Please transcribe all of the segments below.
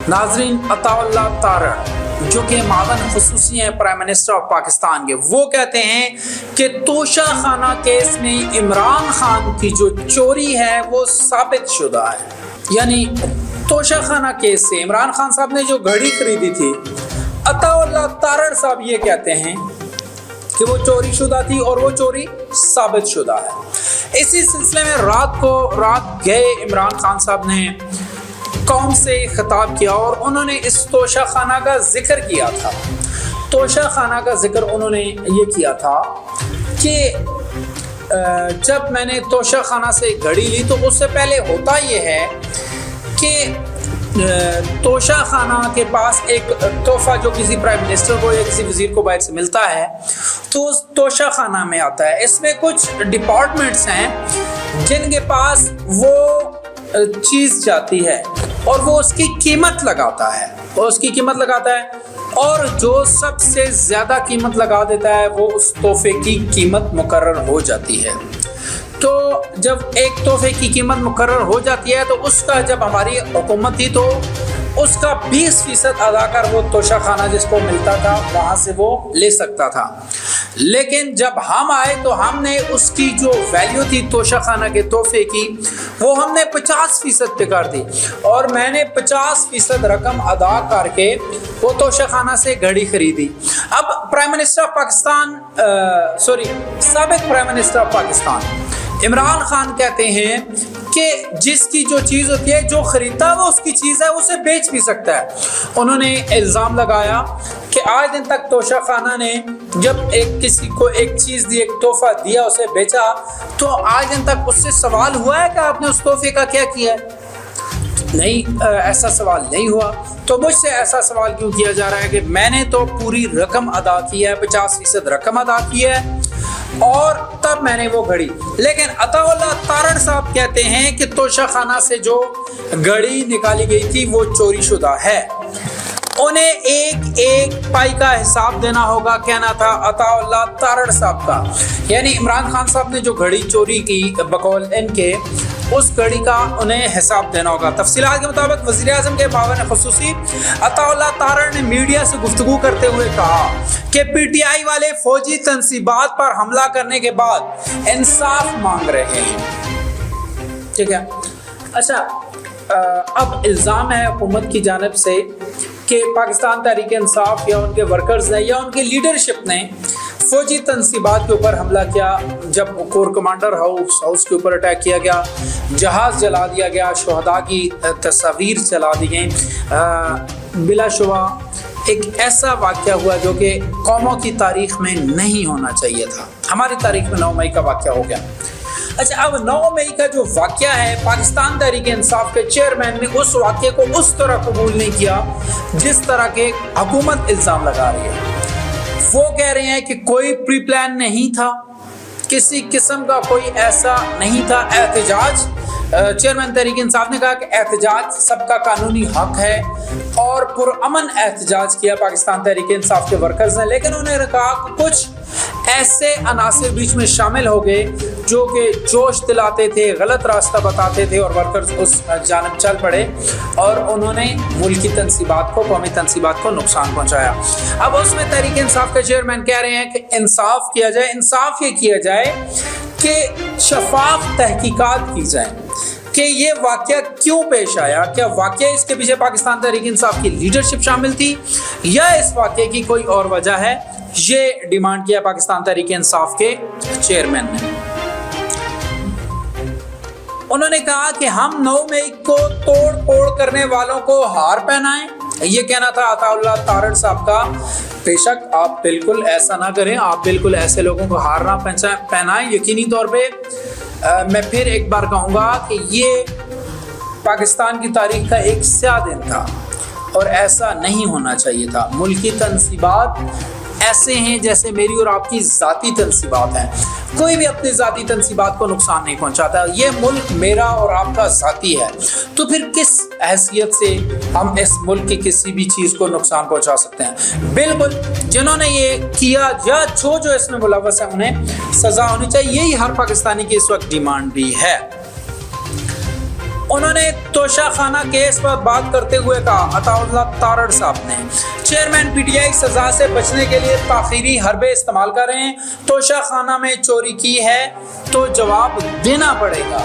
ناظرین، عطا اللہ تارڑ جو کہ معاون خصوصی ہیں پرائم منسٹر آف پاکستان کے، وہ کہتے ہیں کہ توشہ خانہ کیس میں عمران خان کی جو چوری ہے وہ ثابت شدہ ہے۔ یعنی توشہ خانہ کیس سے عمران خان صاحب نے جو گھڑی خریدی تھی، عطا اللہ تارڑ صاحب یہ کہتے ہیں کہ وہ چوری شدہ تھی اور وہ چوری ثابت شدہ ہے۔ اسی سلسلے میں رات گئے عمران خان صاحب نے قوم سے خطاب کیا اور انہوں نے اس توشہ خانہ کا ذکر کیا تھا۔ توشہ خانہ کا ذکر انہوں نے یہ کیا تھا کہ جب میں نے توشہ خانہ سے گھڑی لی تو اس سے پہلے ہوتا یہ ہے کہ توشہ خانہ کے پاس ایک تحفہ جو کسی پرائم منسٹر کو یا کسی وزیر کو باہر سے ملتا ہے تو اس توشہ خانہ میں آتا ہے۔ اس میں کچھ ڈپارٹمنٹس ہیں جن کے پاس وہ چیز جاتی ہے اور وہ اس کی قیمت لگاتا ہے اور جو سب سے زیادہ قیمت لگا دیتا ہے وہ اس تحفے کی قیمت مقرر ہو جاتی ہے۔ تو جب ایک تحفے کی قیمت مقرر ہو جاتی ہے تو اس کا جب ہماری حکومت تھی تو اس کا 20% ادا کر وہ توشہ خانہ جس کو ملتا تھا وہاں سے وہ لے سکتا تھا۔ لیکن جب ہم آئے تو ہم نے اس کی جو ویلیو تھی توشہ خانہ کے تحفے کی وہ ہم نے 50% پہ کر دی اور میں نے 50% رقم ادا کر کے وہ توشہ خانہ سے گھڑی خریدی۔ اب سابق prime minister of Pakistan Imran Khan کہتے ہیں کہ جس کی جو چیز ہوتی ہے جو خریدتا ہے وہ اس کی چیز ہے، اسے بیچ بھی سکتا ہے۔ انہوں نے الزام لگایا کہ آج دن تک توشہ خانہ نے جب کسی کو ایک چیز دی، ایک تحفہ دیا، اسے بیچا تو آج دن تک اس سے سوال ہوا ہے کہ آپ نے اس تحفے کا کیا کیا ہے؟ نہیں، ایسا سوال نہیں ہوا۔ تو مجھ سے ایسا سوال کیوں کیا جا رہا ہے کہ میں نے تو پوری رقم ادا کی ہے، 50% رقم ادا کی ہے اور تب میں نے وہ گھڑی۔ لیکن عطا اللہ تارڑ صاحب کہتے ہیں کہ توشہ خانہ سے جو گھڑی نکالی گئی تھی وہ چوری شدہ ہے، انہیں ایک پائی کا حساب دینا ہوگا، کہنا تھا عطا اللہ تارڑ صاحب کا۔ یعنی عمران خان صاحب نے جو گھڑی چوری کی بقول ان کے، اس گھڑی کا انہیں حساب دینا ہوگا۔ تفصیلات کے مطابق وزیر اعظم کے معاون خصوصی عطا اللہ تارڑ نے میڈیا سے گفتگو کرتے ہوئے کہا کہ پی ٹی آئی والے فوجی تنصیبات پر حملہ کرنے کے بعد انصاف مانگ رہے ہیں۔ ٹھیک ہے، اچھا، اب الزام ہے حکومت کی جانب سے کہ پاکستان تحریک انصاف یا ان کے ورکرز نے یا ان کی لیڈرشپ نے فوجی تنصیبات کے اوپر حملہ کیا۔ جب کور کمانڈر ہاؤس کے اوپر اٹیک کیا گیا، جہاز جلا دیا گیا، شہداء کی تصاویر جلا دی گئیں، بلا شبہ ایک ایسا واقعہ ہوا جو کہ قوموں کی تاریخ میں نہیں ہونا چاہیے تھا۔ ہماری تاریخ میں 9 مئی کا واقعہ ہو گیا۔ اچھا، اب 9 مئی کا جو واقعہ ہے، پاکستان تحریک انصاف کے چیئرمین نے اس واقعے کو اس طرح قبول نہیں کیا جس طرح کے حکومت الزام لگا رہی ہے۔ وہ کہہ رہے ہیں کہ کوئی پری پلان نہیں تھا، کسی قسم کا کوئی ایسا نہیں تھا احتجاج۔ چیئرمین تحریک انصاف نے کہا کہ احتجاج سب کا قانونی حق ہے اور پرامن احتجاج کیا پاکستان تحریک انصاف کے ورکرز نے، لیکن انہوں نے کہا کہ کچھ ایسے عناصر بیچ میں شامل ہو گئے جو کہ جوش دلاتے تھے، غلط راستہ بتاتے تھے اور ورکرز اس جانب چل پڑے اور انہوں نے ملکی تنصیبات کو، قومی تنصیبات کو نقصان پہنچایا۔ اب اس میں تحریک انصاف کے چیئرمین کہہ رہے ہیں کہ انصاف کیا جائے، انصاف یہ کیا جائے کہ شفاف تحقیقات کی جائیں کہ یہ واقعہ کیوں پیش آیا، کیا واقعہ اس کے پیچھے پاکستان تحریک انصاف کی لیڈرشپ شامل تھی یا اس واقعے کی کوئی اور وجہ ہے۔ یہ ڈیمانڈ کیا پاکستان تحریک انصاف کے چیئرمین نے۔ انہوں نے کہا کہ ہم 9 مئی کو توڑ پھوڑ کرنے والوں کو ہار پہنائیں، یہ کہنا تھا عطا اللہ تارڑ صاحب کا۔ بے شک آپ بالکل ایسا نہ کریں، آپ بالکل ایسے لوگوں کو ہار نہ پہنائیں۔ یقینی طور پہ میں پھر ایک بار کہوں گا کہ یہ پاکستان کی تاریخ کا ایک سیاہ دن تھا اور ایسا نہیں ہونا چاہیے تھا۔ ملکی تنصیبات ایسے ہیں جیسے میری اور آپ کی ذاتی تنصیبات ہیں، کوئی بھی اپنی ذاتی تنصیبات کو نقصان نہیں پہنچاتا۔ یہ ملک میرا اور آپ کا ذاتی ہے، تو پھر کس حیثیت سے ہم اس ملک کی کسی بھی چیز کو نقصان پہنچا سکتے ہیں؟ بالکل جنہوں نے یہ کیا یا جو اس میں ملوث ہے انہیں سزا ہونی چاہیے، یہی ہر پاکستانی کی اس وقت ڈیمانڈ بھی ہے۔ انہوں نے توشہ خانہ کیس پر بات کرتے ہوئے کہا، عطا اللہ تارڑ صاحب نے، چیئرمین پی ٹی آئی سزا سے بچنے کے لیے تاخیری حربے استعمال کر رہے ہیں، توشہ خانہ میں چوری کی ہے تو جواب دینا پڑے گا۔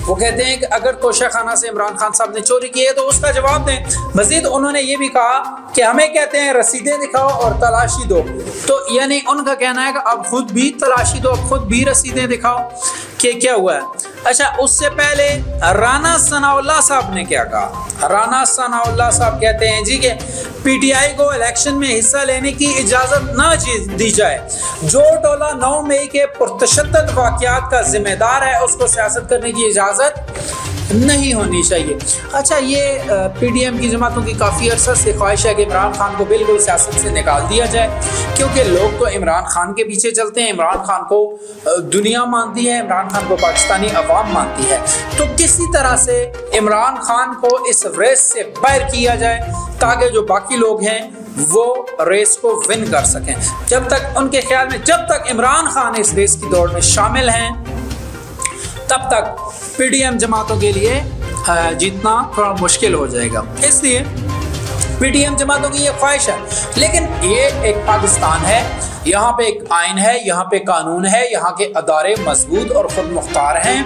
وہ کہتے ہیں کہ اگر توشہ خانہ سے عمران خان صاحب نے چوری کی ہے تو اس کا جواب دیں۔ مزید انہوں نے یہ بھی کہا کہ ہمیں کہتے ہیں رسیدیں دکھاؤ اور تلاشی دو، تو یعنی ان کا کہنا ہے کہ اب خود بھی تلاشی دو، اب خود بھی رسیدیں دکھاؤ کہ کیا ہوا ہے۔ اچھا، اس سے پہلے رانا ثناء اللہ صاحب نے کیا کہا؟ رانا ثناء اللہ صاحب کہتے ہیں جی کہ پی ٹی آئی کو الیکشن میں حصہ لینے کی اجازت نہ دی جائے، جو ٹولہ 9 مئی کے پرتشدد واقعات کا ذمہ دار ہے اس کو سیاست کرنے کی اجازت نہیں ہونی چاہیے۔ اچھا، یہ پی ڈی ایم کی جماعتوں کی کافی عرصہ سے خواہش ہے کہ عمران خان کو بالکل سیاست سے نکال دیا جائے، کیونکہ لوگ تو عمران خان کے پیچھے چلتے ہیں، عمران خان کو دنیا مانتی ہے، عمران خان کو پاکستانی عوام مانتی ہے، تو کسی طرح سے عمران خان کو اس ریس سے باہر کیا جائے تاکہ جو باقی لوگ ہیں وہ ریس کو ون کر سکیں۔ جب تک ان کے خیال میں جب تک عمران خان اس ریس کی دوڑ میں شامل ہیں تب تک پی ڈی ایم جماعتوں کے لیے جیتنا تھوڑا مشکل ہو جائے گا، اس لیے پی ڈی ایم جماعتوں کی یہ خواہش ہے۔ لیکن یہ ایک پاکستان ہے، یہاں پہ ایک آئین ہے، یہاں پہ قانون ہے، یہاں کے ادارے مضبوط اور خود مختار ہیں،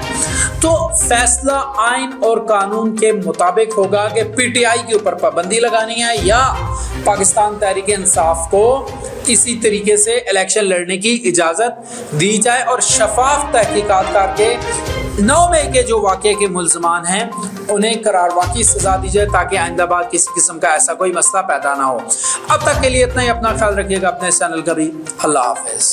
تو فیصلہ آئین اور قانون کے مطابق ہوگا کہ پی ٹی آئی کے اوپر پابندی لگانی ہے یا پاکستان تحریک انصاف کو اسی طریقے سے الیکشن لڑنے کی اجازت دی جائے اور شفاف تحقیقات کر کے 9 مئی کے جو واقعے کے ملزمان ہیں انہیں قراروا کی سزا دی جائے تاکہ آئندہ بعد کسی قسم کا ایسا کوئی مسئلہ پیدا نہ ہو۔ اب تک کے لیے اتنا ہی، اپنا خیال رکھیے گا، اپنے چینل کا بھی۔ اللہ حافظ۔